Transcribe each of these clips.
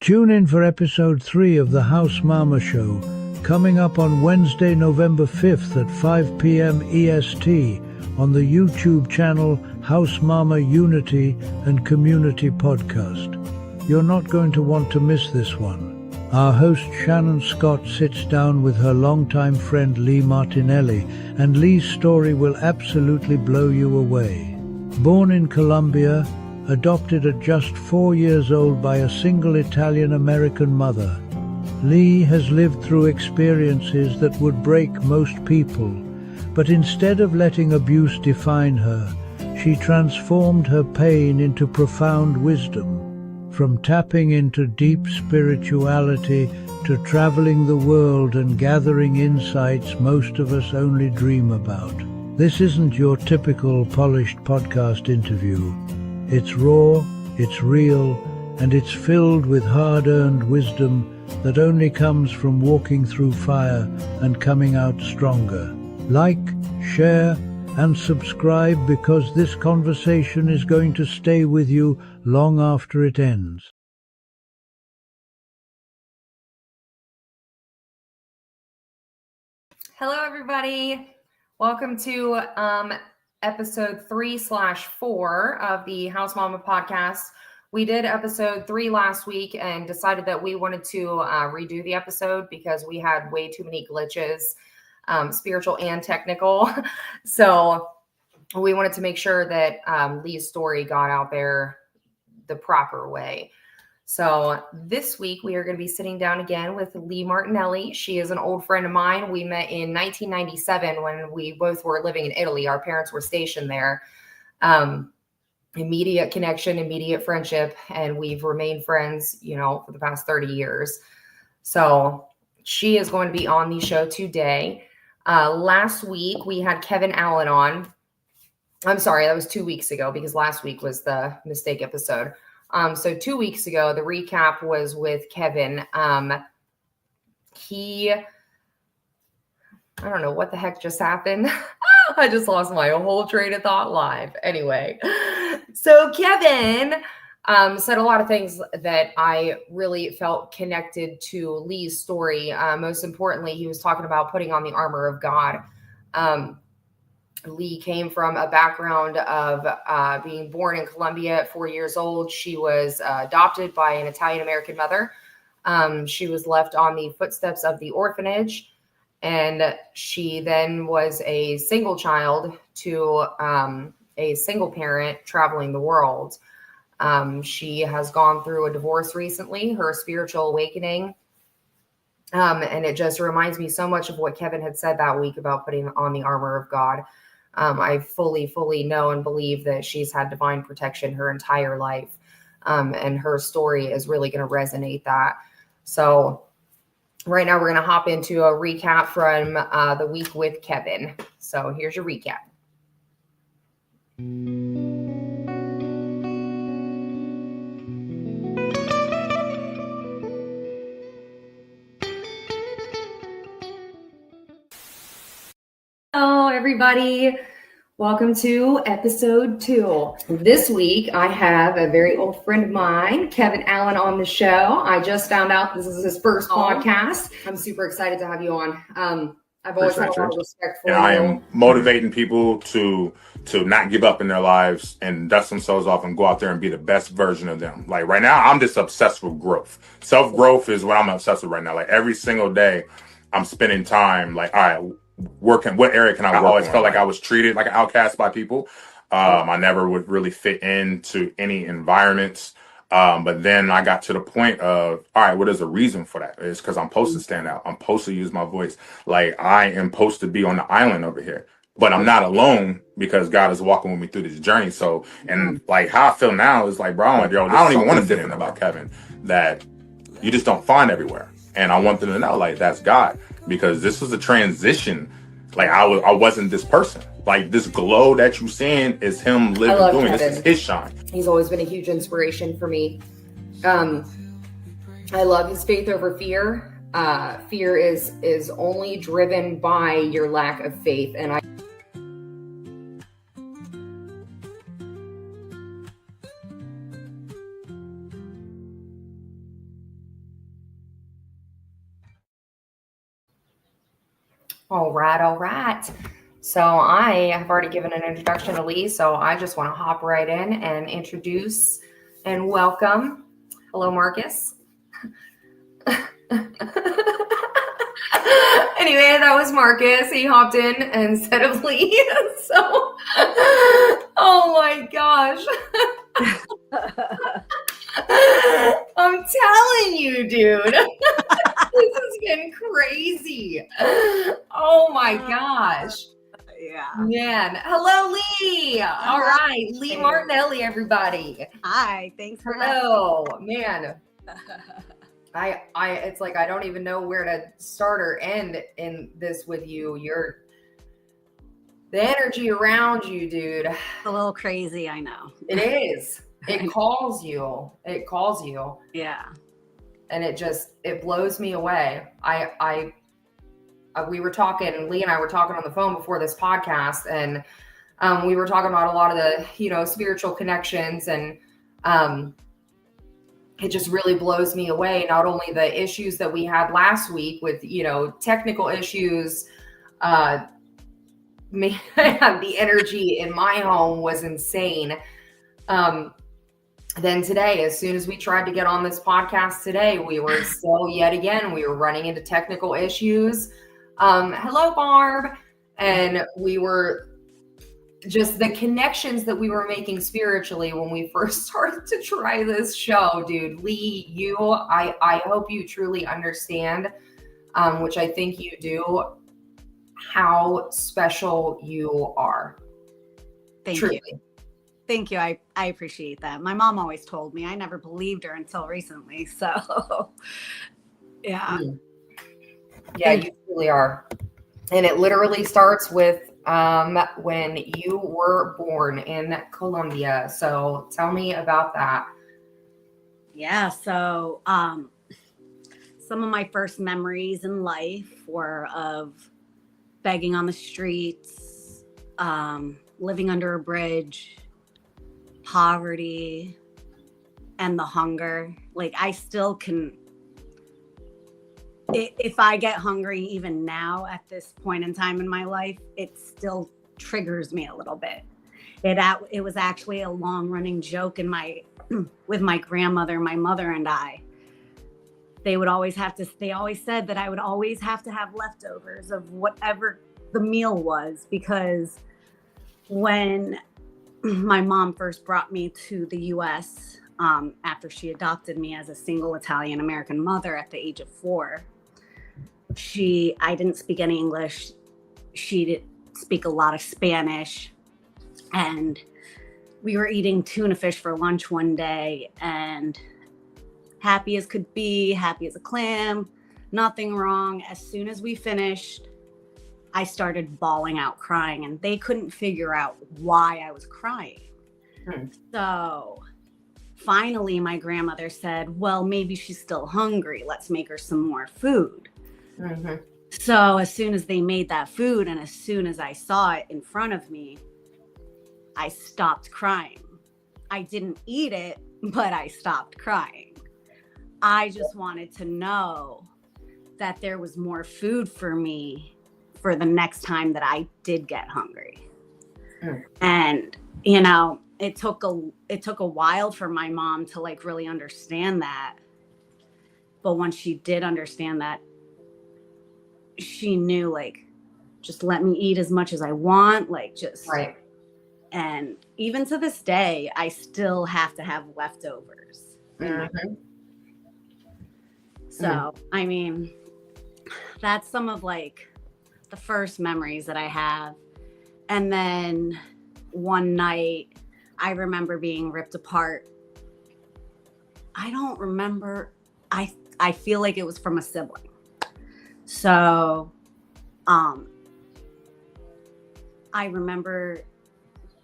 Tune in for episode 3 of the House Mama Show, coming up on Wednesday, November 5th at 5 p.m. EST on the YouTube channel House Mama Unity and Community Podcast. You're not going to want to miss this one. Our host Shannon Scott sits down with her longtime friend Leigh Martinelli, and Leigh's story will absolutely blow you away. Born in Colombia, adopted at just 4 years old by a single Italian-American mother, Leigh has lived through experiences that would break most people, but instead of letting abuse define her, she transformed her pain into profound wisdom. From tapping into deep spirituality to traveling the world and gathering insights most of us only dream about. This isn't your typical polished podcast interview. It's raw, it's real, and it's filled with hard-earned wisdom that only comes from walking through fire and coming out stronger. Like, share, and subscribe, because this conversation is going to stay with you long after it ends. Hello, everybody. Welcome to episode 3/4 of the House Mama podcast. We did episode 3 last week and decided that we wanted to redo the episode because we had way too many glitches, spiritual and technical. So we wanted to make sure that Leigh's story got out there the proper way. So this week we are going to be sitting down again with Leigh Martinelli. She is an old friend of mine. We met in 1997 when we both were living in Italy. Our parents were stationed there. Immediate connection, immediate friendship, and we've remained friends, for the past 30 years. So she is going to be on the show today. Last week we had Kevin Allen on. I'm sorry, that was 2 weeks ago because last week was the mistake episode. So 2 weeks ago, the recap was with Kevin. I don't know what the heck just happened. I just lost my whole train of thought live. Anyway, so Kevin said a lot of things that I really felt connected to Leigh's story. Most importantly, he was talking about putting on the armor of God. Leigh came from a background of being born in Colombia at 4 years old. She was adopted by an Italian-American mother. She was left on the footsteps of the orphanage, and she then was a single child to a single parent traveling the world. She has gone through a divorce recently, her spiritual awakening. And it just reminds me so much of what Kevin had said that week about putting on the armor of God. I fully know and believe that she's had divine protection her entire life. And her story is really going to resonate that. So right now we're going to hop into a recap from the week with Kevin. So here's your recap. Hello, everybody. Welcome to episode 2. This week, I have a very old friend of mine, Kevin Allen, on the show. I just found out this is his first podcast. I'm super excited to have you on. I've always had a lot of respect for you. I am motivating people to not give up in their lives and dust themselves off and go out there and be the best version of them. Like right now, I'm just obsessed with growth. Self-growth is what I'm obsessed with right now. Like every single day, I'm spending time like, all right, working, what area can I work? I always felt like I was treated like an outcast by people. I never would really fit into any environments. But then I got to the point of, all right, what is the reason for that? It's because I'm supposed to stand out. I'm supposed to use my voice. Like I am supposed to be on the island over here, but I'm not alone because God is walking with me through this journey. So, and like how I feel now is like, bro, I don't even want to different about Kevin that you just don't find everywhere. And I want them to know like, that's God, because this was a transition. Like I wasn't this person. Like this glow that you seeing is him living through me. This is his shine. He's always been a huge inspiration for me. I love his faith over fear. Fear is only driven by your lack of faith. And I All right, all right. So I have already given an introduction to Leigh, so I just want to hop right in and introduce and welcome. Hello, Marcus. Anyway, that was Marcus. He hopped in instead of Leigh. So, oh my gosh. I'm telling you, dude. This has been crazy. Oh my gosh. Yeah. Man. Hello, Leigh. All right. Leigh Martinelli, everybody. Hi. Thanks for Hello. Man. It's like I don't even know where to start or end in this with you. The energy around you, dude. a little crazy, I know. It is. It calls you. It calls you. Yeah. And it blows me away. We were talking, Leigh and I were talking on the phone before this podcast, and we were talking about a lot of the, spiritual connections, and it just really blows me away. Not only the issues that we had last week with, technical issues, man, the energy in my home was insane. Then today, as soon as we tried to get on this podcast today, we were we were running into technical issues. Hello, Barb. And we were just the connections that we were making spiritually when we first started to try this show, dude. Leigh, I hope you truly understand, which I think you do, how special you are. Thank you. Thank you. I appreciate that. My mom always told me. I never believed her until recently. So, yeah. Yeah, you truly are. And it literally starts with when you were born in Colombia. So tell me about that. Yeah. So some of my first memories in life were of begging on the streets, living under a bridge, poverty, and the hunger. Like, I still can, if I get hungry even now at this point in time in my life, it still triggers me a little bit. It was actually a long running joke with my grandmother, my mother, and I. They always said that I would always have to have leftovers of whatever the meal was, because when my mom first brought me to the U.S. After she adopted me as a single Italian American mother at the age of 4. I didn't speak any English. She didn't speak a lot of Spanish. And we were eating tuna fish for lunch one day, and happy as could be, happy as a clam, nothing wrong. As soon as we finished, I started bawling out, crying, and they couldn't figure out why I was crying. So finally, my grandmother said, well, maybe she's still hungry. Let's make her some more food. Mm-hmm. So as soon as they made that food, and as soon as I saw it in front of me, I stopped crying. I didn't eat it, but I stopped crying. I just wanted to know that there was more food for me for the next time that I did get hungry. And, it took a while for my mom to really understand that. But once she did understand that, she knew, just let me eat as much as I want, right. And even to this day, I still have to have leftovers. Mm-hmm. So, I mean, that's some of the first memories that I have. And then one night, I remember being ripped apart. I don't remember. I feel like it was from a sibling. So, I remember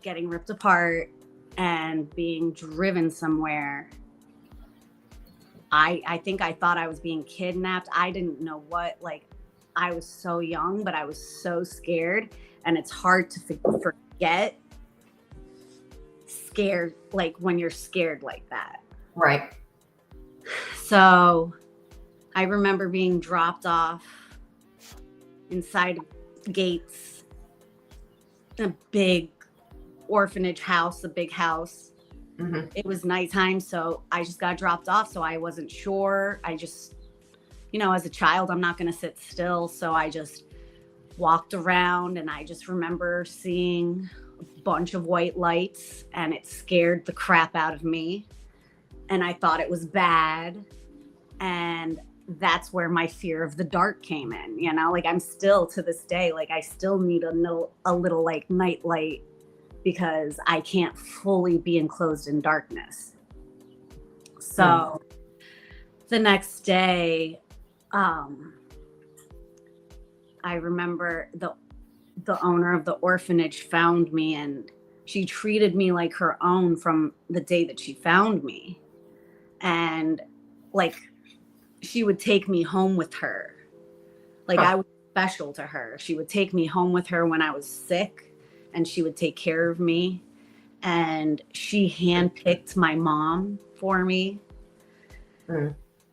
getting ripped apart and being driven somewhere. I think I thought I was being kidnapped. I didn't know what, I was so young, but I was so scared. And it's hard to forget scared, when you're scared like that. Right. So I remember being dropped off inside gates, a big orphanage house, a big house. Mm-hmm. It was nighttime, so I just got dropped off. So I wasn't sure. I just, as a child, I'm not going to sit still. So I just walked around, and I just remember seeing a bunch of white lights, and it scared the crap out of me. And I thought it was bad. And that's where my fear of the dark came in, like I'm still to this day, like I still need a little like night light because I can't fully be enclosed in darkness. So the next day, I remember the owner of the orphanage found me, and she treated me like her own from the day that she found me. And like, she would take me home with her. Like I was special to her. She would take me home with her when I was sick, and she would take care of me. And she handpicked my mom for me.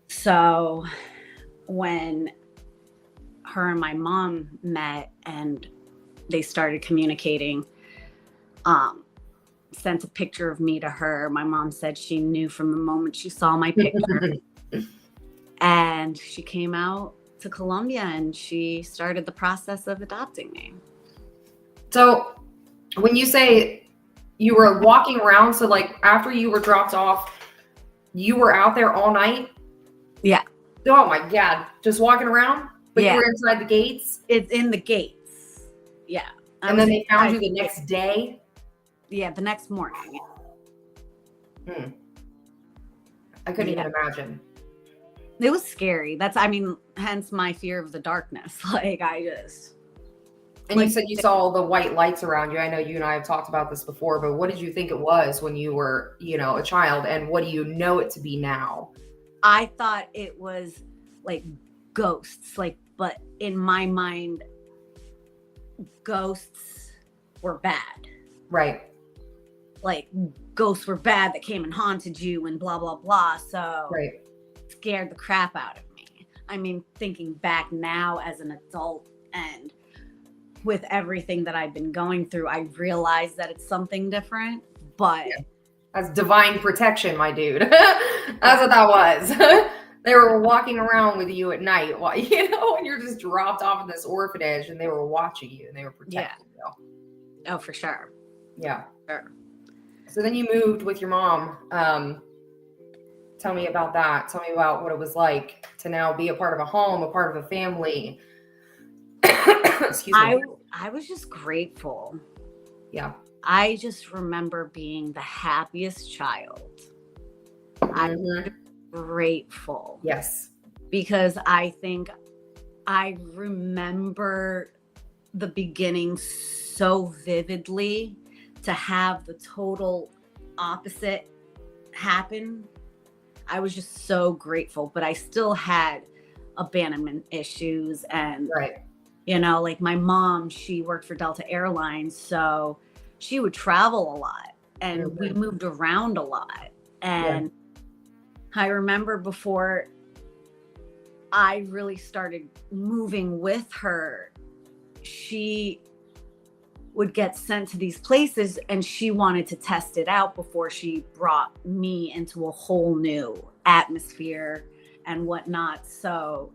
So when her and my mom met and they started communicating, sent a picture of me to her. My mom said she knew from the moment she saw my picture. And she came out to Colombia, and she started the process of adopting me. So when you say you were walking around, so like after you were dropped off, you were out there all night? Yeah. Oh my God. Just walking around? But you were inside the gates? It's in the gates. Yeah. And then they found you the next day? Yeah, the next morning. I couldn't even imagine. It was scary. Hence my fear of the darkness. Like And you said you saw the white lights around you. I know you and I have talked about this before, but what did you think it was when you were, a child? And what do you know it to be now? I thought it was like ghosts, but in my mind, ghosts were bad. Right. Like ghosts were bad that came and haunted you and blah, blah, blah. So right. Scared the crap out of me. Thinking back now as an adult and with everything that I've been going through, I realize that it's something different, but that's divine protection, my dude. That's what that was. They were walking around with you at night while, and you're just dropped off in this orphanage, and they were watching you and they were protecting you. Oh, for sure. Yeah. Sure. So then you moved with your mom. Tell me about that. Tell me about what it was like to now be a part of a home, a part of a family. Excuse me. I was just grateful. Yeah. I just remember being the happiest child. I'm grateful. Yes. Because I think I remember the beginning so vividly. To have the total opposite happen, I was just so grateful, but I still had abandonment issues. And, like my mom, she worked for Delta Airlines, so she would travel a lot and we moved around a lot. And I remember before I really started moving with her, she would get sent to these places and she wanted to test it out before she brought me into a whole new atmosphere and whatnot. So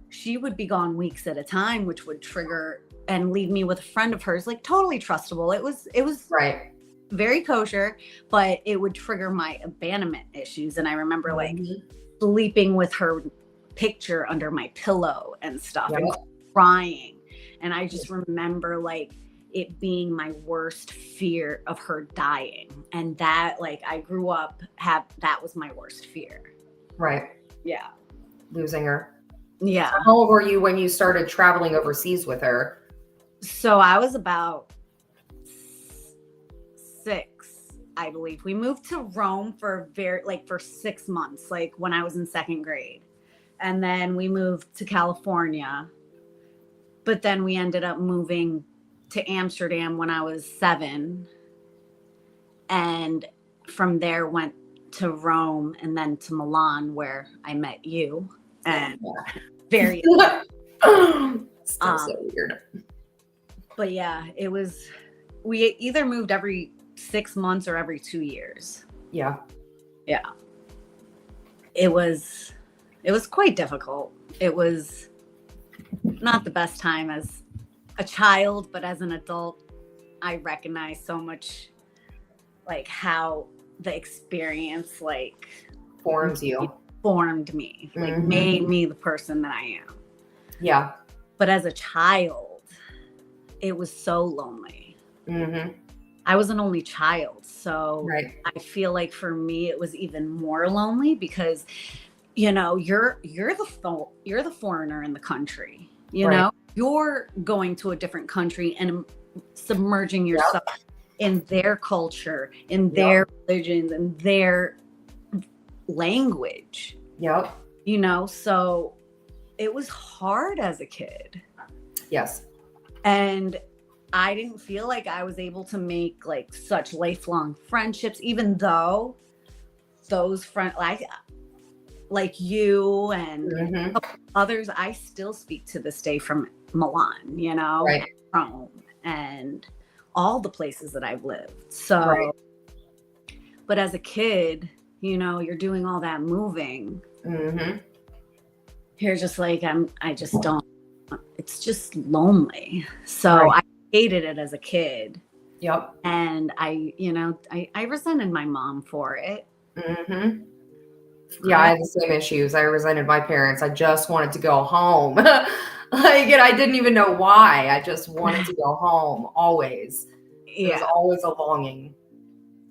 she would be gone weeks at a time, which would trigger and leave me with a friend of hers, like totally trustable. It was very kosher, but it would trigger my abandonment issues. And I remember like sleeping with her picture under my pillow and stuff and crying. And I just remember like it being my worst fear of her dying. And that, like, I grew up, that was my worst fear. Right. Yeah. Losing her. Yeah. So how old were you when you started traveling overseas with her? So I was about 6, I believe. We moved to Rome for for 6 months, like when I was in 2nd grade. And then we moved to California. But then we ended up moving to Amsterdam when I was 7. And from there went to Rome and then to Milan where I met you. And very Still so weird. But yeah, we either moved every 6 months or every 2 years. Yeah. Yeah. It was quite difficult. It was not the best time as a child, but as an adult, I recognize so much like how the experience like Forms you. Formed me, like made me the person that I am. Yeah. But as a child, it was so lonely. Mm-hmm. I was an only child. So Right. I feel like for me, it was even more lonely because, you know, you're the foreigner in the country, you know, you're going to a different country and submerging yourself in their culture, in their religions, and their language. Yep. You know, so it was hard as a kid. Yes. And I didn't feel like I was able to make like such lifelong friendships, even though those like you and others, I still speak to this day from Milan, you know, and Rome and all the places that I've lived. So, but as a kid, you know, you're doing all that moving. You're just like, I just don't, it's just lonely. So I hated it as a kid. Yep. And I resented my mom for it. Yeah, I had the same issues. I resented my parents. I just wanted to go home. Like, and I didn't even know why. I just wanted to go home always. It was always a longing.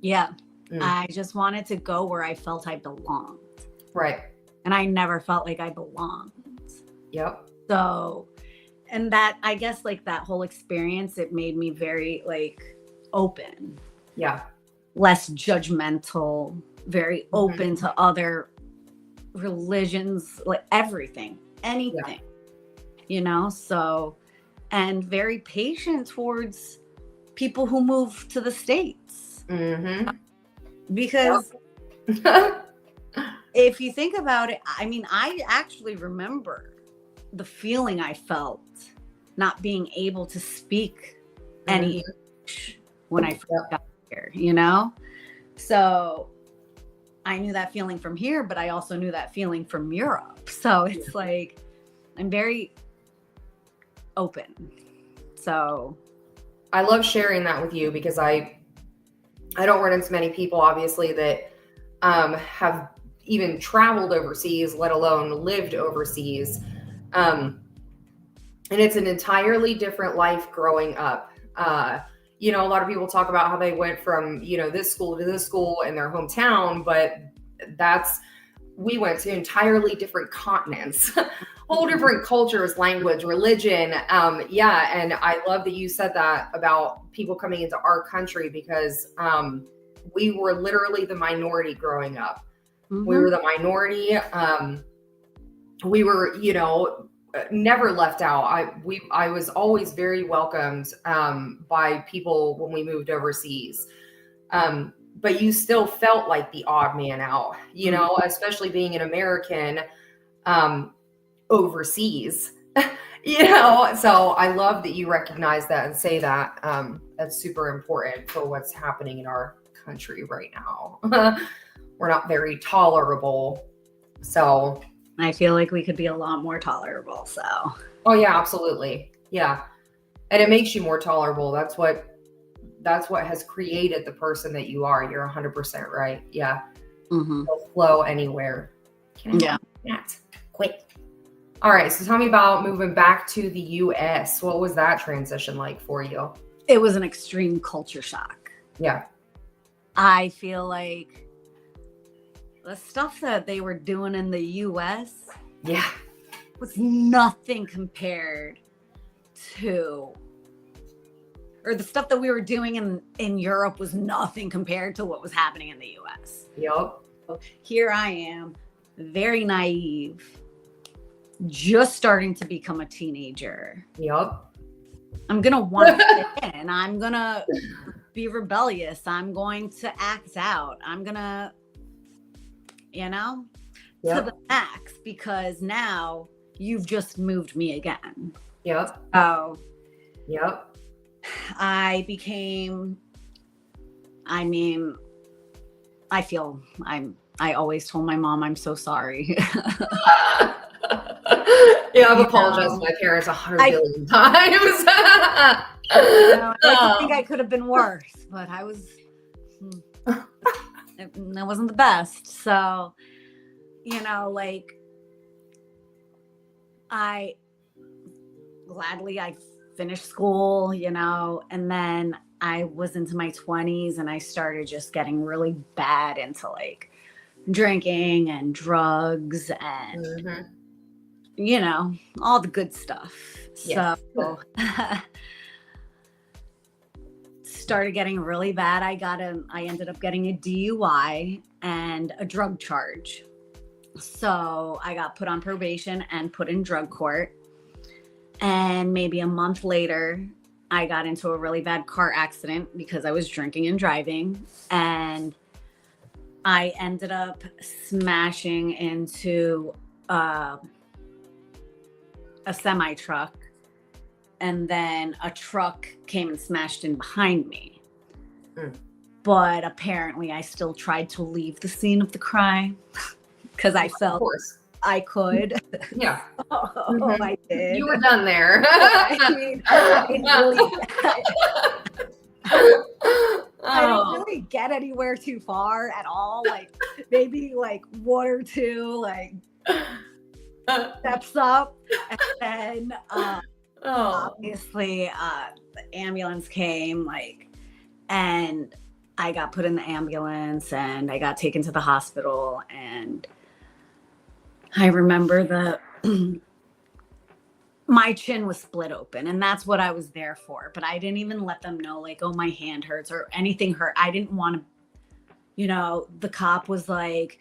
Yeah. I just wanted to go where I felt I belonged. Right. And I never felt like I belonged. Yep. So, and that, I guess like that whole experience, it made me very like open. Yeah. Less judgmental, very open to other religions, like everything, anything, you know? So, and very patient towards people who move to the States. Because if you think about it, I mean, I actually remember the feeling I felt not being able to speak any English when I first got here, you know? So I knew that feeling from here, but I also knew that feeling from Europe. So it's like, I'm very open. So I love sharing that with you because I don't run into many people, obviously, that have even traveled overseas, let alone lived overseas. And it's an entirely different life growing up. You know, a lot of people talk about how they went from, you know, this school to this school in their hometown, but we went to entirely different continents, whole different cultures, language, religion. And I love that you said that about people coming into our country because we were literally the minority growing up. We were the minority. We were, you know, never left out. I was always very welcomed by people when we moved overseas. But you still felt like the odd man out, you know, especially being an American overseas, you know. So I love that you recognize that and say that. That's super important for what's happening in our country right now. We're not very tolerable. So I feel like we could be a lot more tolerable. So. Oh yeah, absolutely. Yeah. And it makes you more tolerable. That's what has created the person that you are. You're 100% right. Yeah. It'll flow anywhere. Can I that? Quick. All right. So tell me about moving back to the US. What was that transition like for you? It was an extreme culture shock. Yeah. I feel like the stuff that they were doing in the US was nothing compared to, or the stuff that we were doing in Europe was nothing compared to what was happening in the US. Yep. So here I am, very naive, just starting to become a teenager. Yep. I'm going to want to fit in. I'm going to be rebellious. I'm going to act out. I'm going to, you know, to the max, because now you've just moved me again. Yep. So Yep. I always told my mom, I'm so sorry. Yeah, I've apologized to my parents 100 billion times. I think I could have been worse, but it wasn't the best. So, I finished school, and then I was into my 20s and I started just getting really bad into like drinking and drugs and all the good stuff. Yes. So started getting really bad. I ended up getting a DUI and a drug charge. So I got put on probation and put in drug court. And maybe a month later, I got into a really bad car accident because I was drinking and driving. And I ended up smashing into a semi truck. And then a truck came and smashed in behind me. But apparently I still tried to leave the scene of the crime because I felt I could. Yeah. I did. You were done there. I didn't really get anywhere too far at all. Like maybe like one or two like steps up, and then obviously the ambulance came, and I got put in the ambulance and I got taken to the hospital. And I remember my chin was split open, and that's what I was there for. But I didn't even let them know, like, oh, my hand hurts or anything hurt. I didn't want to, the cop was like,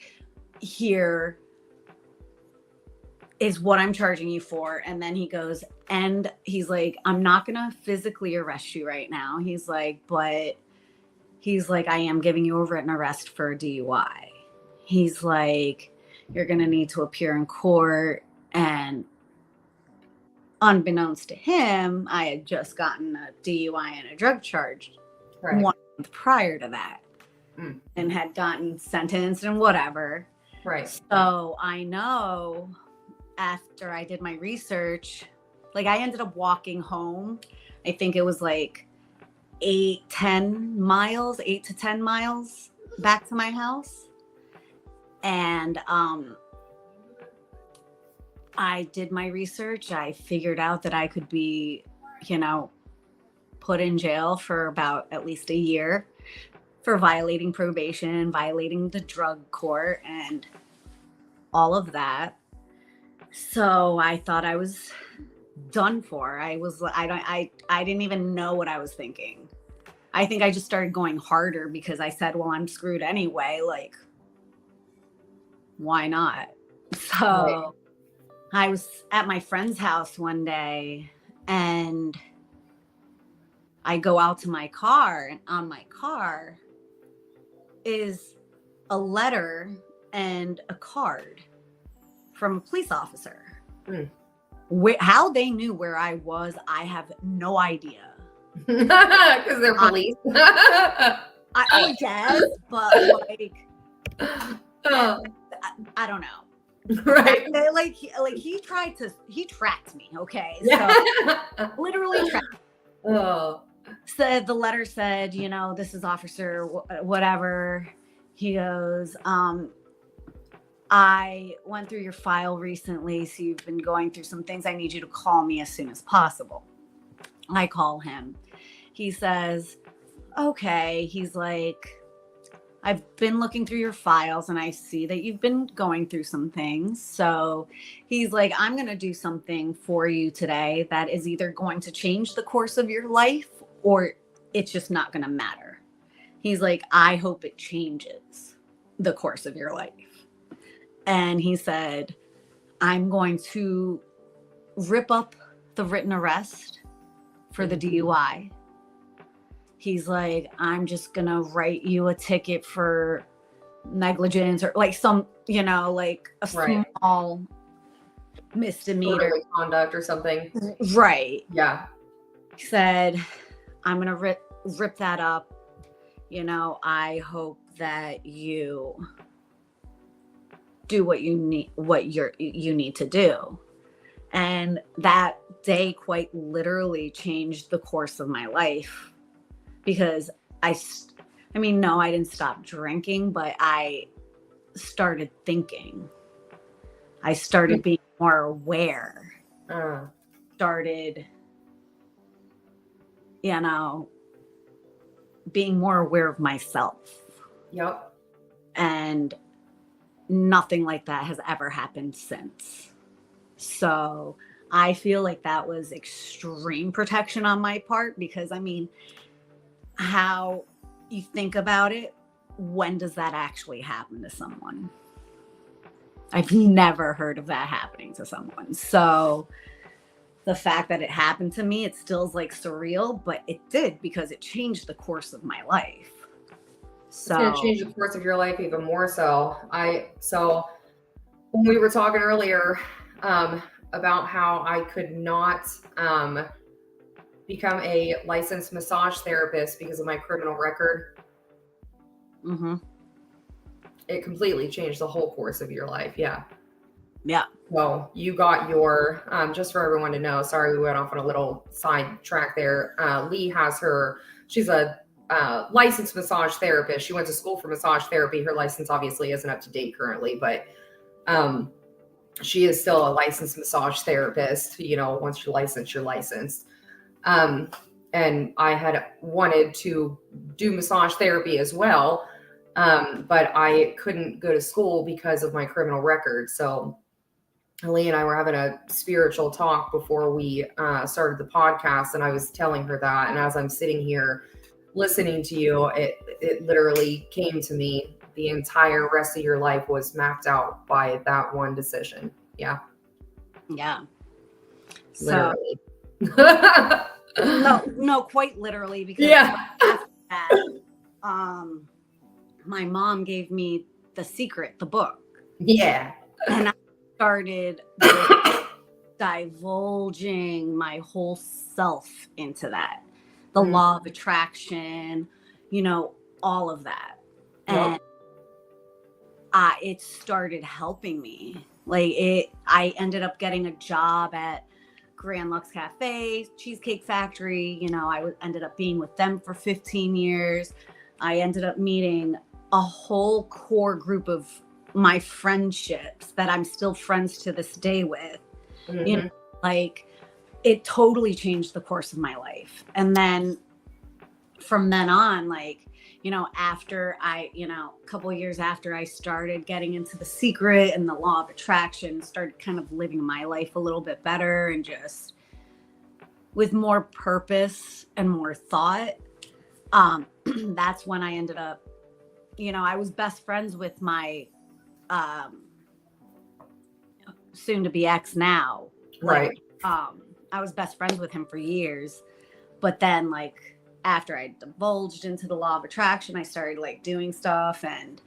here is what I'm charging you for. And then he goes, and he's like, I'm not going to physically arrest you right now. He's like, I am giving you a written arrest for a DUI. He's like, you're going to need to appear in court. And unbeknownst to him, I had just gotten a DUI and a drug charge 1 month prior to that, and had gotten sentenced and whatever. Right. So I know after I did my research, like I ended up walking home. I think it was like 8 to 10 miles back to my house. And I did my research. I figured out that I could be, put in jail for about at least a year for violating probation, violating the drug court, and all of that. So I thought I was done for. I didn't even know what I was thinking. I think I just started going harder because I said, well, I'm screwed anyway. Like, why not? So I was at my friend's house one day and I go out to my car, and on my car is a letter and a card from a police officer. How they knew where I was, I have no idea. Because they're police. I guess, but I don't know. Right. He tracked me. Okay. So literally tracked. Said the letter said, this is officer whatever. He goes, I went through your file recently, so you've been going through some things. I need you to call me as soon as possible. I call him. He says, okay. He's like, I've been looking through your files and I see that you've been going through some things. So he's like, I'm going to do something for you today that is either going to change the course of your life or it's just not going to matter. He's like, I hope it changes the course of your life. And he said, I'm going to rip up the written arrest for the DUI. He's like, I'm just going to write you a ticket for negligence or like some, like a small misdemeanor. Disorderly conduct or something. Right. Yeah. He said, I'm going to rip that up. I hope that you do what you need to do. And that day quite literally changed the course of my life, because I didn't stop drinking, but I started thinking. I started being more aware. Started, being more aware of myself. Yep. And nothing like that has ever happened since. So I feel like that was extreme protection on my part, because how you think about it, when does that actually happen to someone? I've never heard of that happening to someone. So the fact that it happened to me, it still is like surreal, but it did, because it changed the course of my life. So it's going to change the course of your life even more so. So when we were talking earlier about how I could not become a licensed massage therapist because of my criminal record, it completely changed the whole course of your life. Yeah. Well, you got your, just for everyone to know, sorry, we went off on a little side track there. Leigh has she's a licensed massage therapist. She went to school for massage therapy. Her license obviously isn't up to date currently, but she is still a licensed massage therapist. Once you're licensed, you're licensed. And I had wanted to do massage therapy as well, but I couldn't go to school because of my criminal record. So Leigh and I were having a spiritual talk before we started the podcast, and I was telling her that. And as I'm sitting here listening to you, it literally came to me. The entire rest of your life was mapped out by that one decision. Yeah. Literally. No, quite literally, because after that, my mom gave me The Secret, the book. Yeah. And I started divulging my whole self into that. The law of attraction, all of that. And it started helping me. I ended up getting a job at Grand Lux Cafe, Cheesecake Factory. I ended up being with them for 15 years. I ended up meeting a whole core group of my friendships that I'm still friends to this day with. It totally changed the course of my life. And then from then on, after I, a couple of years after I started getting into The Secret and the law of attraction, started kind of living my life a little bit better and just with more purpose and more thought. That's when I ended up, I was best friends with my soon to be ex now. Right. I was best friends with him for years, but then after I divulged into the law of attraction, I started doing stuff, and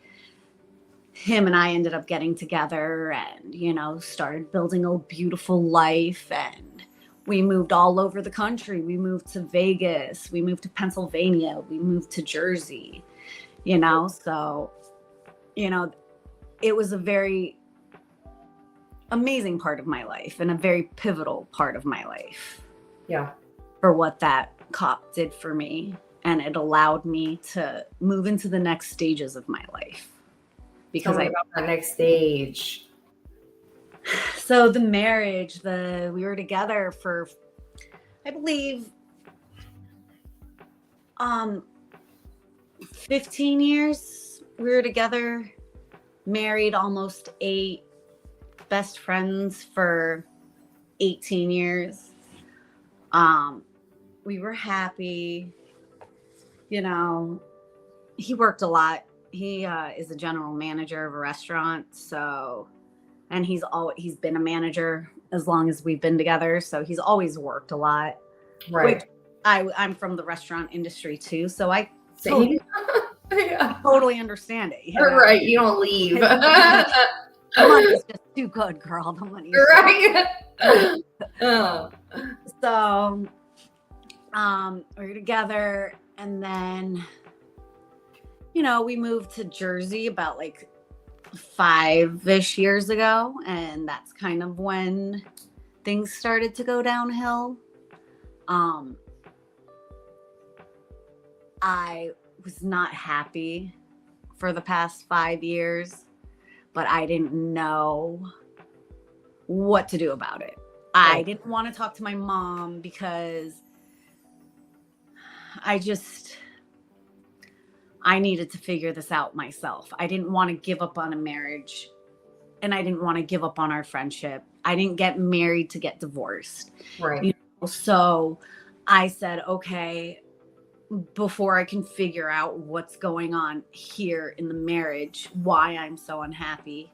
him and I ended up getting together and, started building a beautiful life. And we moved all over the country. We moved to Vegas. We moved to Pennsylvania. We moved to Jersey, so, it was a very amazing part of my life and a very pivotal part of my life. Yeah. For what that cop did for me. And it allowed me to move into the next stages of my life. Because Tell me about that next stage. So the marriage, we were together for, I believe, 15 years. We were together, married almost 8, best friends for 18 years. We were happy. He worked a lot. He is a general manager of a restaurant. So, and he's been a manager as long as we've been together. So he's always worked a lot. Right. I'm from the restaurant industry too. So I Same. totally understand it. Right. You don't leave. The money's just too good, girl. The money's Right. So we were together, and then we moved to Jersey about like 5-ish years ago, and that's kind of when things started to go downhill. I was not happy for the past 5 years, but I didn't know what to do about it. I didn't want to talk to my mom because I needed to figure this out myself. I didn't want to give up on a marriage, and I didn't want to give up on our friendship. I didn't get married to get divorced. Right. So I said, okay, before I can figure out what's going on here in the marriage, why I'm so unhappy,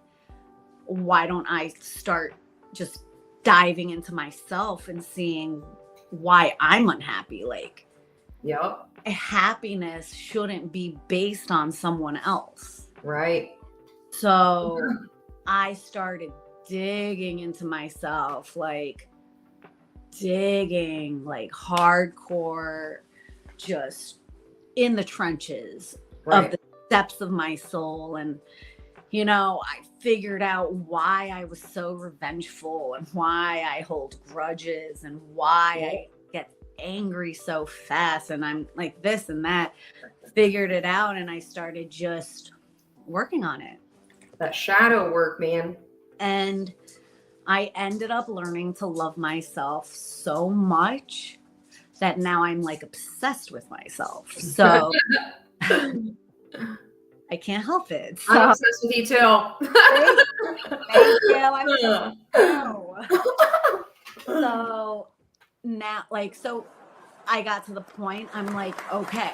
why don't I start just diving into myself and seeing why I'm unhappy? Like, Yep. happiness shouldn't be based on someone else. Right. So I started digging into myself, like digging like hardcore, just in the trenches of the depths of my soul. And I figured out why I was so revengeful, and why I hold grudges, and why I get angry so fast, and I'm like this and that. Figured it out, and I started just working on it. That shadow work, man. And I ended up learning to love myself so much that now I'm like obsessed with myself. So I can't help it. So, I'm obsessed with you too. thank you. I'm so now, like, so I got to the point, I'm like, okay,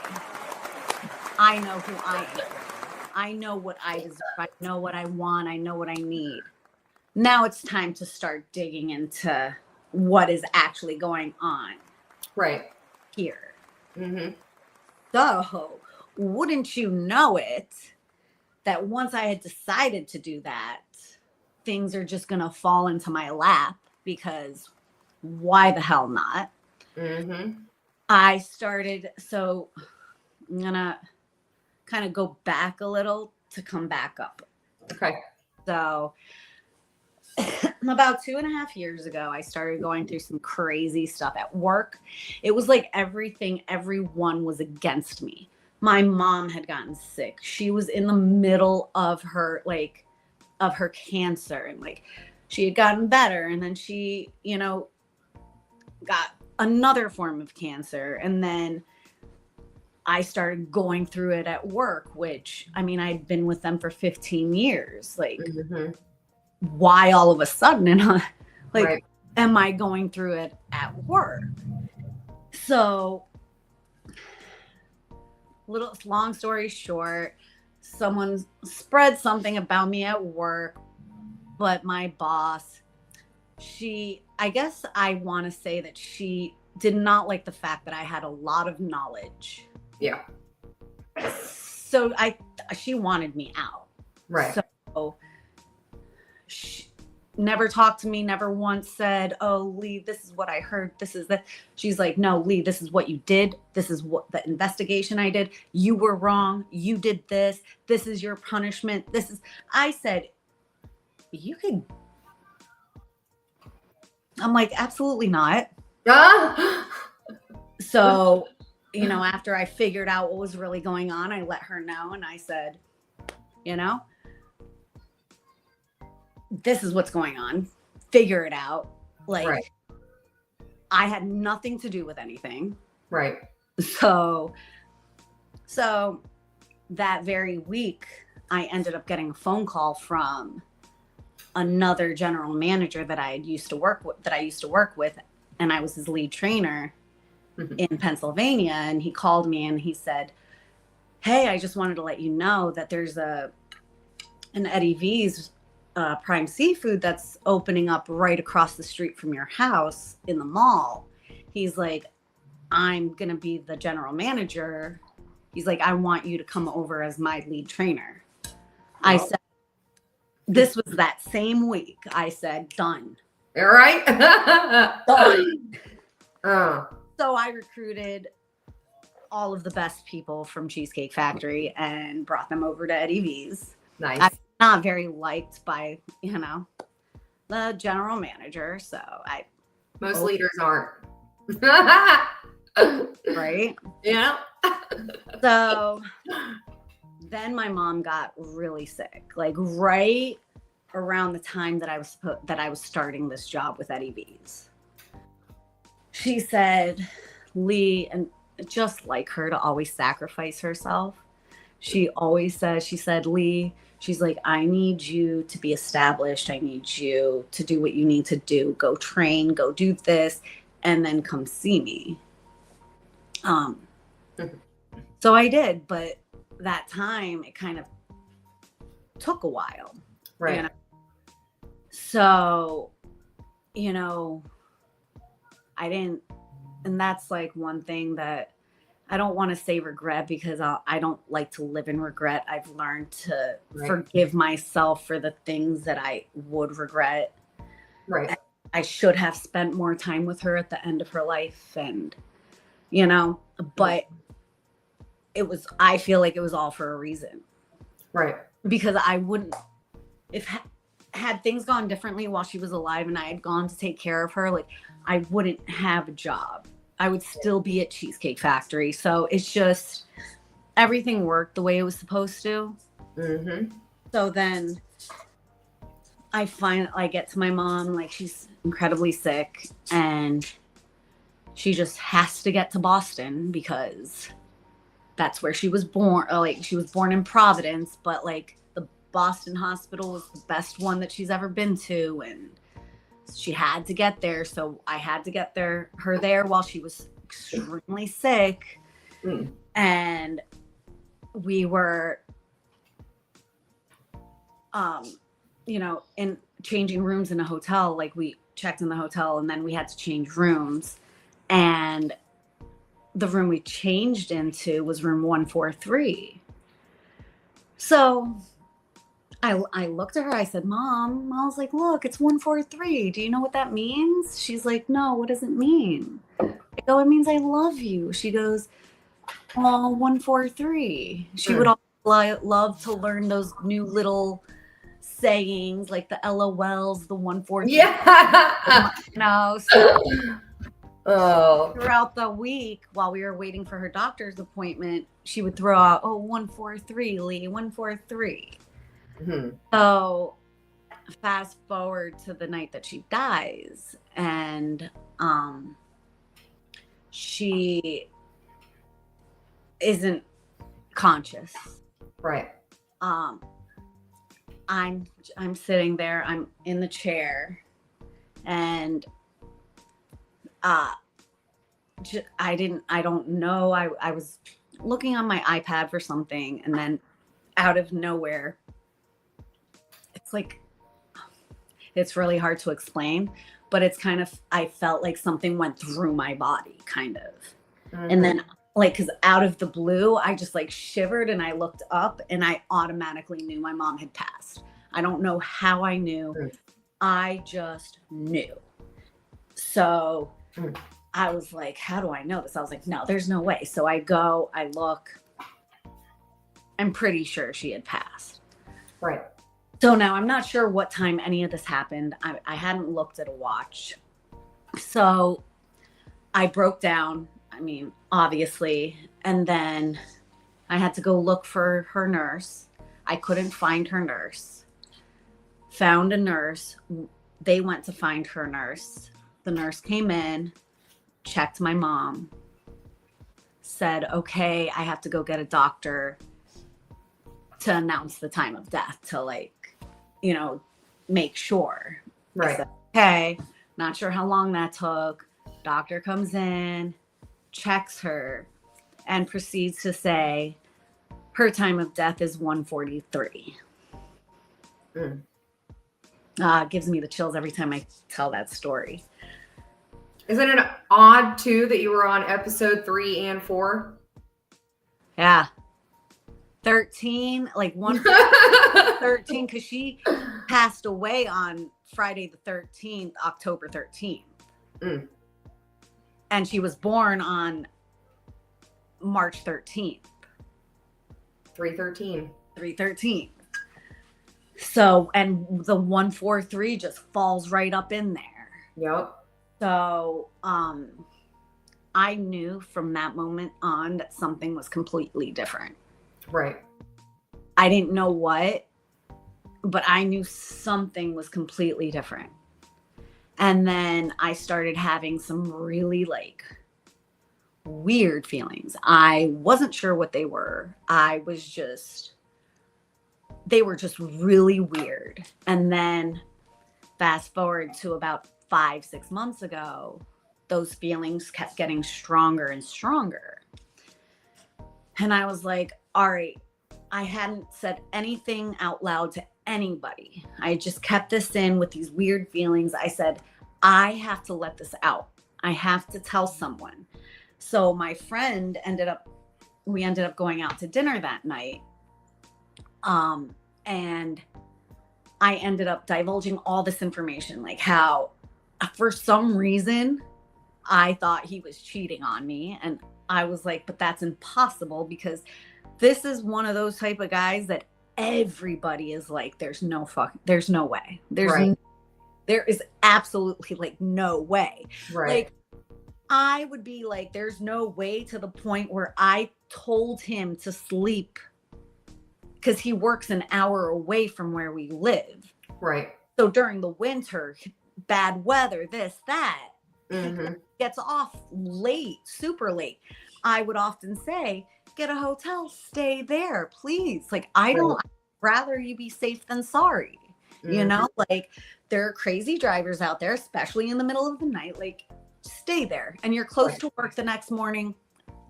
I know who I am. I know what I deserve. I know what I want. I know what I need. Now it's time to start digging into what is actually going on here. Mm-hmm. So, wouldn't you know it, that once I had decided to do that, things are just going to fall into my lap, because why the hell not? Mm-hmm. I started, so I'm going to kind of go back a little to come back up. Okay. So about 2.5 years ago, I started going through some crazy stuff at work. It was like everyone was against me. My mom had gotten sick. She was in the middle of her cancer, and like she had gotten better, and then she, got another form of cancer, and then I started going through it at work, which, I mean, I'd been with them for 15 years. Like, why all of a sudden? And am I going through it at work? So, long story short, someone spread something about me at work, but my boss, I guess I want to say that she did not like the fact that I had a lot of knowledge. Yeah. So she wanted me out. Right. So she never talked to me, never once said, oh, Leigh, this is what I heard. This is that. She's like, no, Leigh, this is what you did. This is what the investigation I did. You were wrong. You did this. This is your punishment. I said, I'm like, absolutely not. So, after I figured out what was really going on, I let her know, and I said, this is what's going on. Figure it out. Like, I had nothing to do with anything. Right. So that very week, I ended up getting a phone call from another general manager that I used to work with, and I was his lead trainer in Pennsylvania. And he called me and he said, hey, I just wanted to let you know that there's an Eddie V's Prime Seafood that's opening up right across the street from your house in the mall. He's like, I'm going to be the general manager. He's like, I want you to come over as my lead trainer. I said, This was that same week. I said, done. All right. Done. Uh, So I recruited all of the best people from Cheesecake Factory and brought them over to Eddie V's. nice. I'm not very liked by, the general manager. So Most leaders aren't. right? Yeah. So then my mom got really sick, like right around the time that I was starting this job with Eddie V's. She said, Leigh, and just like her to always sacrifice herself. She always says, she said, Leigh, she's like, I need you to be established. I need you to do what you need to do. Go train, go do this, and then come see me. So I did, but that time it kind of took a while. Right. So, I didn't, and that's like one thing that I don't want to say regret, because I don't like to live in regret. I've learned to forgive myself for the things that I would regret. Right. I should have spent more time with her at the end of her life, and, but I feel like it was all for a reason. Right. Because I wouldn't, had things gone differently while she was alive and I had gone to take care of her, like I wouldn't have a job. I would still be at Cheesecake Factory. So it's just, everything worked the way it was supposed to. Mm-hmm. So then I get to my mom, like she's incredibly sick and she just has to get to Boston because that's where she was born. Like she was born in Providence, but like the Boston hospital was the best one that she's ever been to. And she had to get there. So I had to get her there while she was extremely sick. Mm. And we were, in changing rooms in a hotel. Like we checked in the hotel and then we had to change rooms. And the room we changed into was room 143. So I looked at her, I said, Mom, I was like, look, it's 143. Do you know what that means? She's like, no, what does it mean? I go, it means I love you. She goes, oh, 143. She would love to learn those new little sayings, like the LOLs, the 143. Yeah. So throughout the week, while we were waiting for her doctor's appointment, she would throw out, 143, Leigh, 143. Mm-hmm. So fast forward to the night that she dies, and she isn't conscious. Right. I'm sitting there, I'm in the chair, and I don't know. I was looking on my iPad for something, and then out of nowhere, it's really hard to explain, but it's kind of, I felt like something went through my body, kind of. Mm-hmm. And then because out of the blue, I just shivered and I looked up and I automatically knew my mom had passed. I don't know how I knew. Mm-hmm. I just knew. So I was like, how do I know this? I was like, no, there's no way. So I go, I look, I'm pretty sure she had passed. Right. So now I'm not sure what time any of this happened. I hadn't looked at a watch. So I broke down, obviously, and then I had to go look for her nurse. I couldn't find her nurse. Found a nurse. They went to find her nurse. The nurse came in, checked my mom, said, okay, I have to go get a doctor to announce the time of death, to make sure. Right. I said, okay, not sure how long that took. Doctor comes in, checks her, and proceeds to say her time of death is 1:43. Gives me the chills every time I tell that story. Isn't it odd too that you were on episode 3 and 4? Yeah. 13, like 13, because she passed away on Friday the 13th, October 13th. And she was born on March 13th. 313. So, and the 143 just falls right up in there. Yep. So, I knew from that moment on that something was completely different. Right. I didn't know what, but I knew something was completely different. And then I started having some really like weird feelings. I wasn't sure what they were. They were just really weird. And then fast forward to about 5-6 months ago, those feelings kept getting stronger and stronger. And I was like, all right, I hadn't said anything out loud to anybody. I just kept this in with these weird feelings. I said, I have to let this out. I have to tell someone. So my friend we ended up going out to dinner that night. And I ended up divulging all this information, like how for some reason I thought he was cheating on me. And I was like, but that's impossible, because this is one of those type of guys that everybody is like, there's no way. There is absolutely like no way. Right. Like I would be like, there's no way, to the point where I told him to sleep because he works an hour away from where we live. Right. So during the winter, bad weather, this, that, Mm-hmm. gets off late, super late. I would often say, get a hotel, stay there, please. Like, I'd rather you be safe than sorry. Mm-hmm. You know, like there are crazy drivers out there, especially in the middle of the night. Like, stay there. And you're close to work the next morning.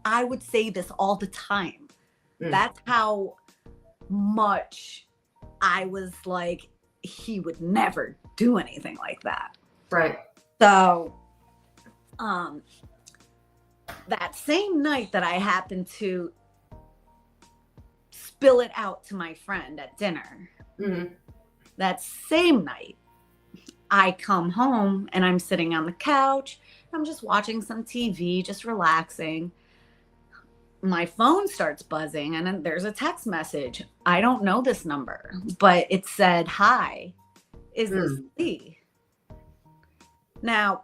I would say this all the time. That's how much I was like, he would never do anything like that. Right. So, that same night that I happened to spill it out to my friend at dinner, that same night, I come home and I'm sitting on the couch. I'm just watching some TV, just relaxing. My phone starts buzzing and then there's a text message. I don't know this number, but it said, "Hi, is this Leigh?" Now,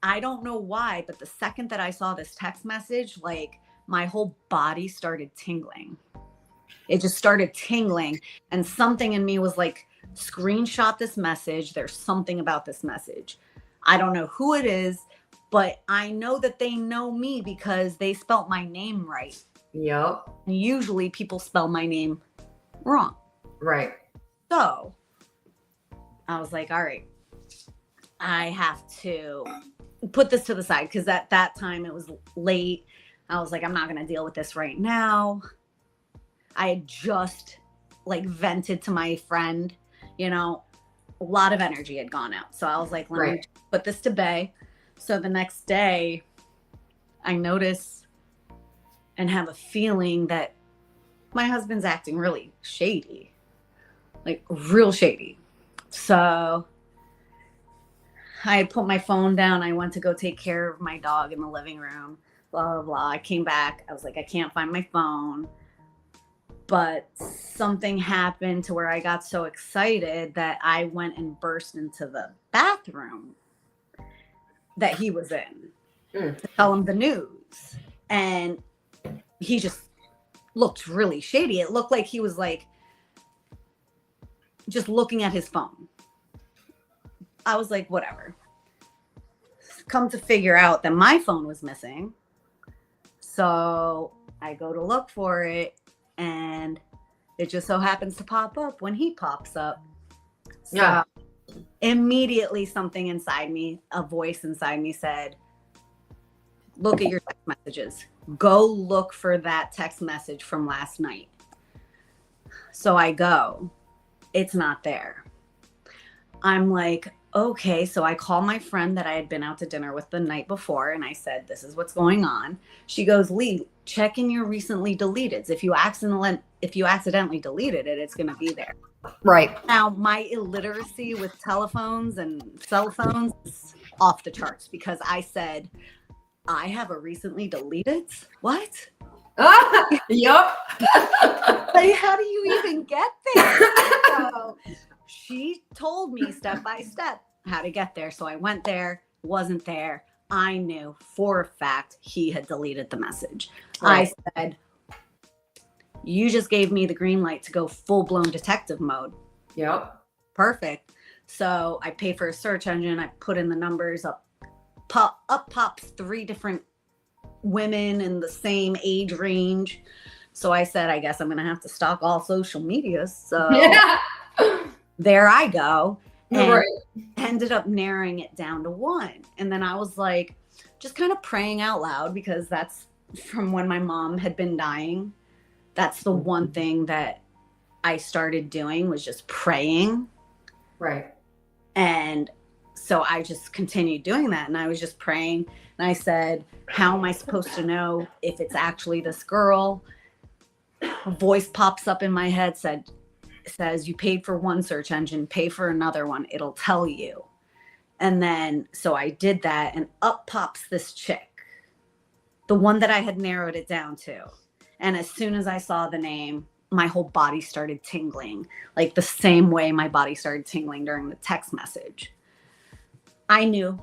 I don't know why, but the second that I saw this text message, like my whole body started tingling. It just started tingling, and something in me was like, screenshot this message. There's something about this message. I don't know who it is, but I know that they know me because they spelt my name right. Yep. And usually people spell my name wrong. Right. So I was like, all right, I have to put this to the side, because at that time it was late. I was like, I'm not going to deal with this right now. I had just like vented to my friend, you know, a lot of energy had gone out. So I was like, let me put this to bed. So the next day I notice and have a feeling that my husband's acting really shady, like real shady. So I had put my phone down. I went to go take care of my dog in the living room, blah, blah, blah. I came back. I was like, I can't find my phone. But something happened to where I got so excited that I went and burst into the bathroom that he was in to tell him the news. And he just looked really shady. It looked like he was like just looking at his phone. I was like, whatever. Come to figure out that my phone was missing. So I go to look for it, and it just so happens to pop up when he pops up. So immediately something inside me, a voice inside me said, look at your text messages. Go look for that text message from last night. So I go, it's not there. I'm like, okay. So I call my friend that I had been out to dinner with the night before, and I said, this is what's going on. She goes, Leigh, check in your recently deleteds. If you if you accidentally deleted it, it's going to be there. Right. Now, my illiteracy with telephones and cell phones is off the charts because I said, I have a recently deleted? What? Yup. Like, how do you even get there? So she told me step by step how to get there. So I went there, wasn't there. I knew for a fact he had deleted the message. Right. I said, you just gave me the green light to go full-blown detective mode. Yep. Perfect. So I pay for a search engine. I put in the numbers, up pops 3 different women in the same age range. So I said, I guess I'm going to have to stalk all social media. So there I go. And ended up narrowing it down to 1. And then I was like, just kind of praying out loud, because that's from when my mom had been dying. That's the one thing that I started doing, was just praying. Right. And so I just continued doing that. And I was just praying. And I said, how am I supposed to know if it's actually this girl? A voice pops up in my head, says, you paid for one search engine, pay for another one. It'll tell you. And then, so I did that, and up pops this chick, the one that I had narrowed it down to. And as soon as I saw the name, my whole body started tingling, like the same way my body started tingling during the text message. I knew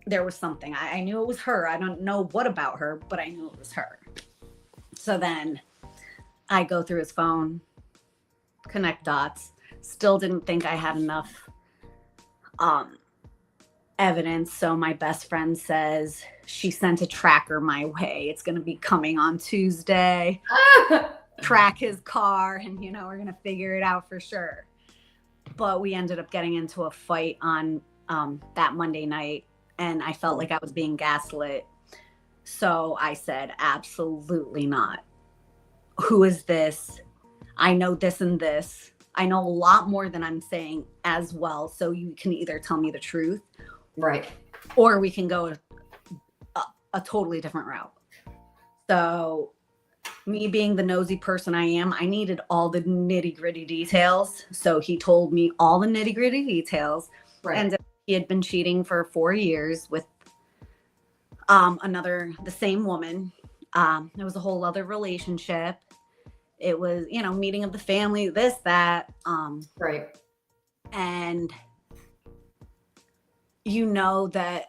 there was something. I knew it was her. I don't know what about her, but I knew it was her. So then I go through his phone, connect dots, still didn't think I had enough evidence. So my best friend says she sent a tracker my way. It's going to be coming on Tuesday. Track his car, and we're going to figure it out for sure. But we ended up getting into a fight on that Monday night, and I felt like I was being gaslit. So I said, absolutely not. Who is this? I know this and this. I know a lot more than I'm saying as well. So you can either tell me the truth, right, or we can go a totally different route. So me being the nosy person I am, I needed all the nitty gritty details. So he told me all the nitty gritty details. right. And he had been cheating for 4 years with the same woman. It was a whole other relationship. It was, meeting of the family, this, that. Right. And that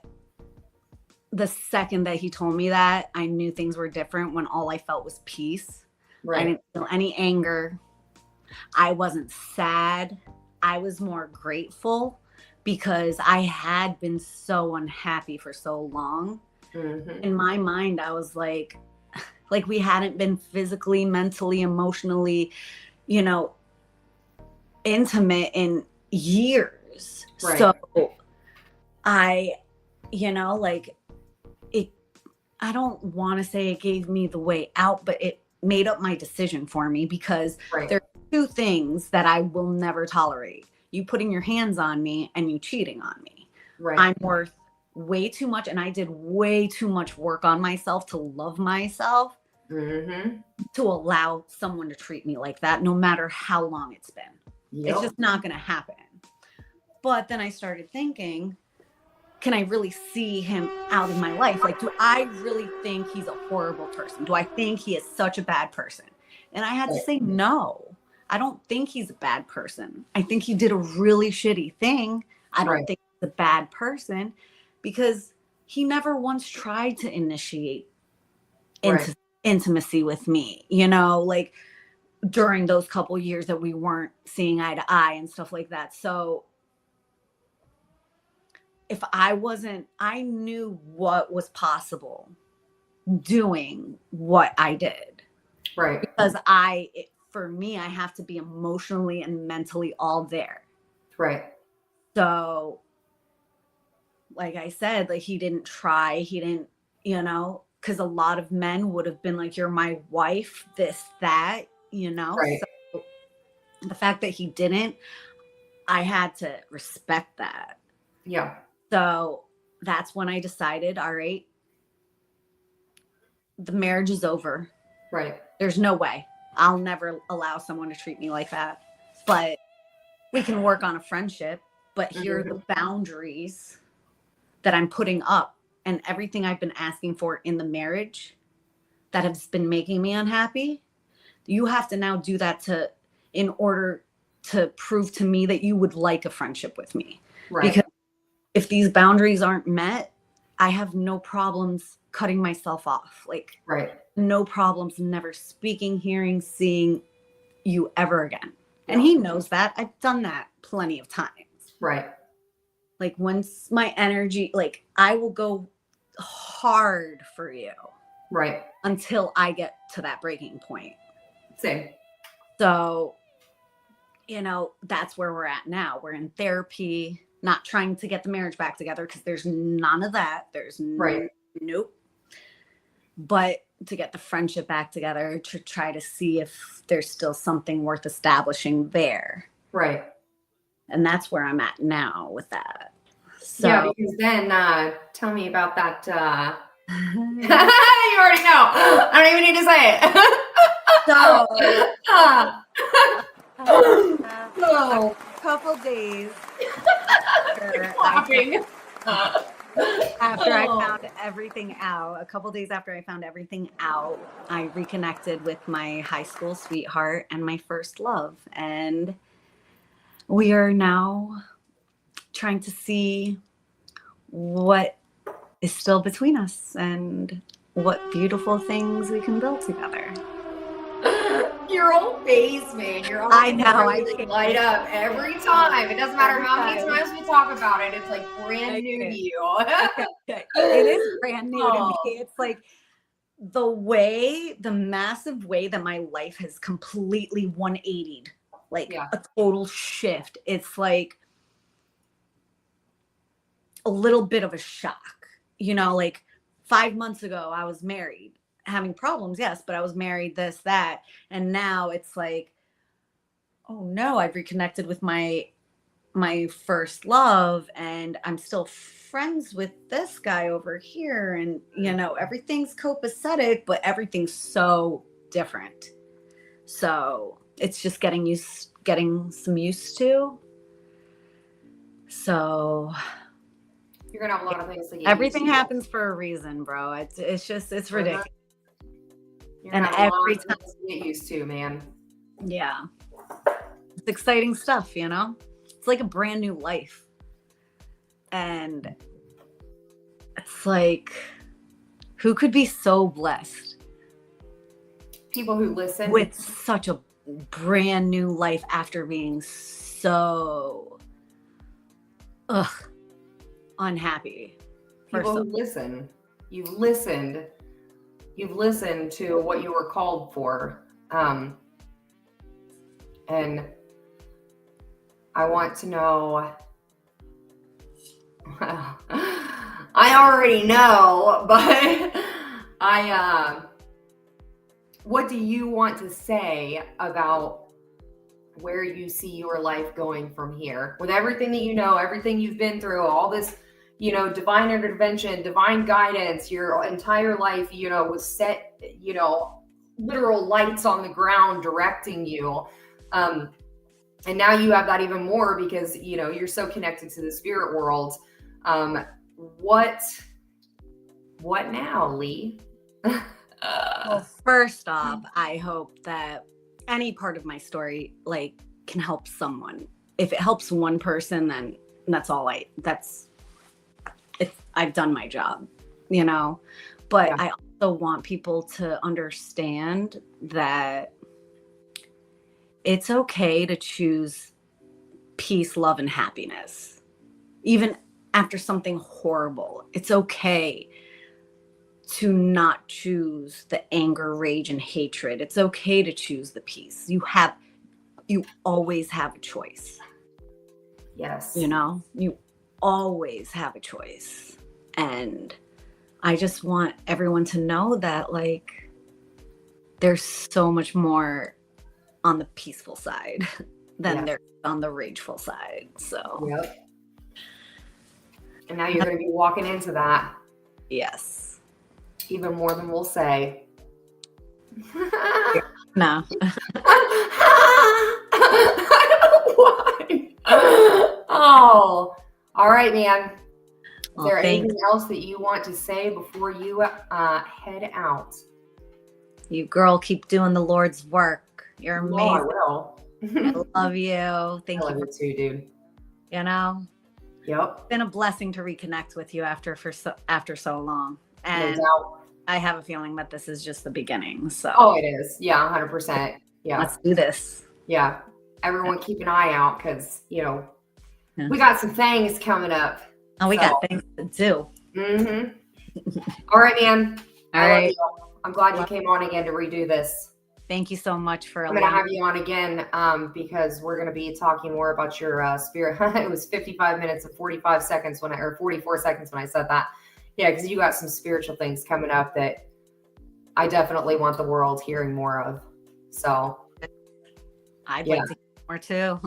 the second that he told me that, I knew things were different, when all I felt was peace. Right. I didn't feel any anger. I wasn't sad. I was more grateful, because I had been so unhappy for so long. Mm-hmm. In my mind, I was like we hadn't been physically, mentally, emotionally, intimate in years. Right. So I, I don't want to say it gave me the way out, but it made up my decision for me, because there are 2 things that I will never tolerate. You putting your hands on me and you cheating on me. Right. I'm worth way too much, and I did way too much work on myself to love myself, mm-hmm. to allow someone to treat me like that, no matter how long it's been. Yep. It's just not going to happen. But then I started thinking, can I really see him out of my life? Like, do I really think he's a horrible person? Do I think he is such a bad person? And I had to say, no, I don't think he's a bad person. I think he did a really shitty thing. I don't think he's a bad person, because he never once tried to initiate intimacy with me, like during those couple years that we weren't seeing eye to eye and stuff like that. So if I knew what was possible doing what I did. Right. Because for me, I have to be emotionally and mentally all there. Right. So, like I said, he didn't try. He didn't, because a lot of men would have been like, you're my wife, this, that, Right. So the fact that he didn't, I had to respect that. Yeah. So that's when I decided, all right, the marriage is over. Right. There's no way. I'll never allow someone to treat me like that. But we can work on a friendship. But here are the boundaries that I'm putting up, and everything I've been asking for in the marriage that has been making me unhappy. You have to now do that in order to prove to me that you would like a friendship with me. Right. Because if these boundaries aren't met, I have no problems cutting myself off. Like, right. No problems never speaking, hearing, seeing you ever again. And he knows that. I've done that plenty of times. Right. Like, once my energy, like, I will go hard for you. Right. Until I get to that breaking point. Same. So, that's where we're at now. We're in therapy, not trying to get the marriage back together because there's none of that. There's nope. But to get the friendship back together, to try to see if there's still something worth establishing there. Right. And that's where I'm at now with that. So, yeah, because then tell me about that. You already know. I don't even need to say it. So, a couple days after I found everything out, a couple days after I found everything out, I reconnected with my high school sweetheart and my first love. And we are now trying to see what is still between us and what beautiful things we can build together. Your old face, man. Your old I know. I light up every time. It doesn't matter how many times we talk about it. It's like brand new to you. It is brand new to me. It's like the massive way that my life has completely 180'd, like a total shift. It's like a little bit of a shock, like 5 months ago I was married, having problems, yes, but I was married, this, that, and now it's like, oh no, I've reconnected with my first love, and I'm still friends with this guy over here, and everything's copacetic, but everything's so different. So it's just getting some used to. So you're gonna have a lot of things to get everything happens for a reason, bro. It's ridiculous. You're and every time to get used to, man. Yeah. It's exciting stuff, It's like a brand new life. And it's like, who could be so blessed? People who listen. With such a brand new life after being so unhappy. People who listen. You've listened to what you were called for. And I want to know, well, I already know, but what do you want to say about where you see your life going from here? With everything that everything you've been through, all this, divine intervention, divine guidance, your entire life, was set, literal lights on the ground directing you. And now you have that even more because, you're so connected to the spirit world. What now, Leigh? Well, first off, I hope that any part of my story, can help someone. If it helps one person, then that's all I've done my job, but I also want people to understand that it's okay to choose peace, love, and happiness. Even after something horrible, it's okay to not choose the anger, rage, and hatred. It's okay to choose the peace. You always have a choice. Yes. You always have a choice. And I just want everyone to know that, there's so much more on the peaceful side than there's on the rageful side. So. Yep. And now you're going to be walking into that. Yes. Even more than we'll say. No. I don't know why. Oh, all right, man. Is Well, there thanks. anything else that you want to say before you head out? You girl, keep doing the Lord's work. You're No, I amazing. will. I love you. Thank I love you. you too, dude. You know, Yep. it's been a blessing to reconnect with you after so long. No And doubt. I have a feeling that this is just the beginning. So Oh, it is. Yeah, 100%. Yeah. let's do this. Yeah. Everyone keep an eye out because, Yeah. we got some things coming up. Oh, we So. got things to do. Mm-hmm. All right, man. All I love right. you. I'm glad you came on again to redo this. Thank you so much for I'm going to allowing. have you on again because we're going to be talking more about your spirit. It was 55 minutes and 45 seconds or 44 seconds when I said that. Yeah, because you got some spiritual things coming up that I definitely want the world hearing more of. So I'd like to hear more too.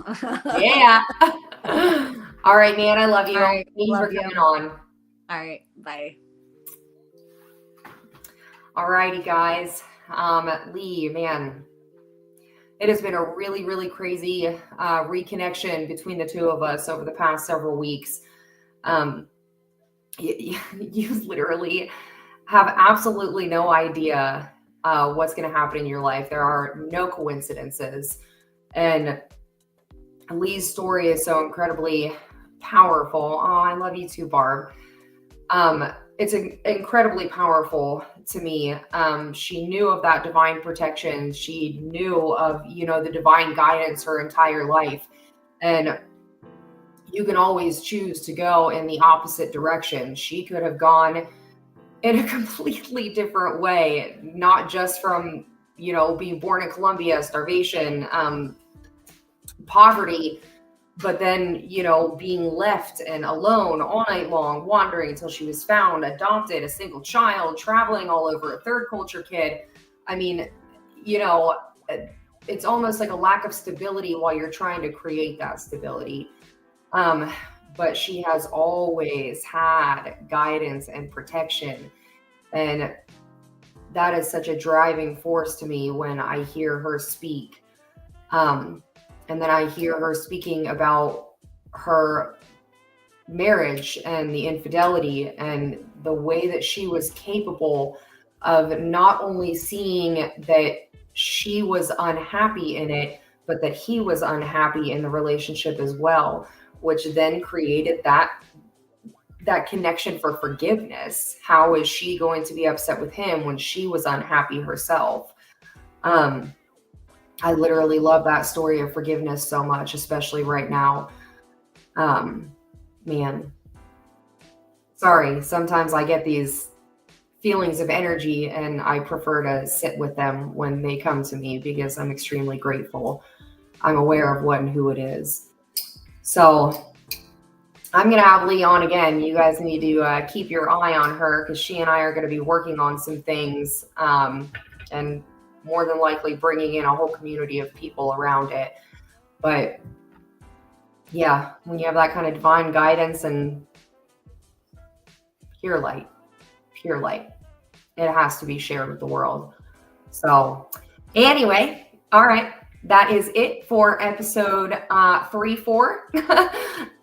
yeah. All right, man. I love you. All right, Thank you love for you. coming on. All right. Bye. All righty, guys. Leigh, man, it has been a really, really crazy reconnection between the two of us over the past several weeks. You literally have absolutely no idea what's going to happen in your life. There are no coincidences. And Leigh's story is so incredibly powerful. Oh, I love you too, Barb. It's incredibly powerful to me. She knew of that divine protection. She knew of, the divine guidance her entire life. And you can always choose to go in the opposite direction. She could have gone in a completely different way, not just from, being born in Colombia, starvation, poverty, but then, being left and alone all night long, wandering until she was found, adopted, a single child, traveling all over, a third culture kid. I mean, it's almost like a lack of stability while you're trying to create that stability. But she has always had guidance and protection. And that is such a driving force to me when I hear her speak. And then I hear her speaking about her marriage and the infidelity and the way that she was capable of not only seeing that she was unhappy in it, but that he was unhappy in the relationship as well, which then created that connection for forgiveness. How is she going to be upset with him when she was unhappy herself? I literally love that story of forgiveness so much, especially right now. Man, sorry. Sometimes I get these feelings of energy and I prefer to sit with them when they come to me because I'm extremely grateful. I'm aware of what and who it is. So I'm going to have Leigh on again. You guys need to keep your eye on her because she and I are going to be working on some things and more than likely bringing in a whole community of people around it. But yeah, when you have that kind of divine guidance and pure light, it has to be shared with the world. So anyway, all right. That is it for episode 34.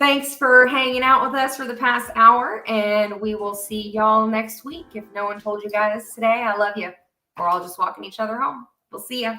Thanks for hanging out with us for the past hour, and we will see y'all next week. If no one told you guys today, I love you. We're all just walking each other home. We'll see ya.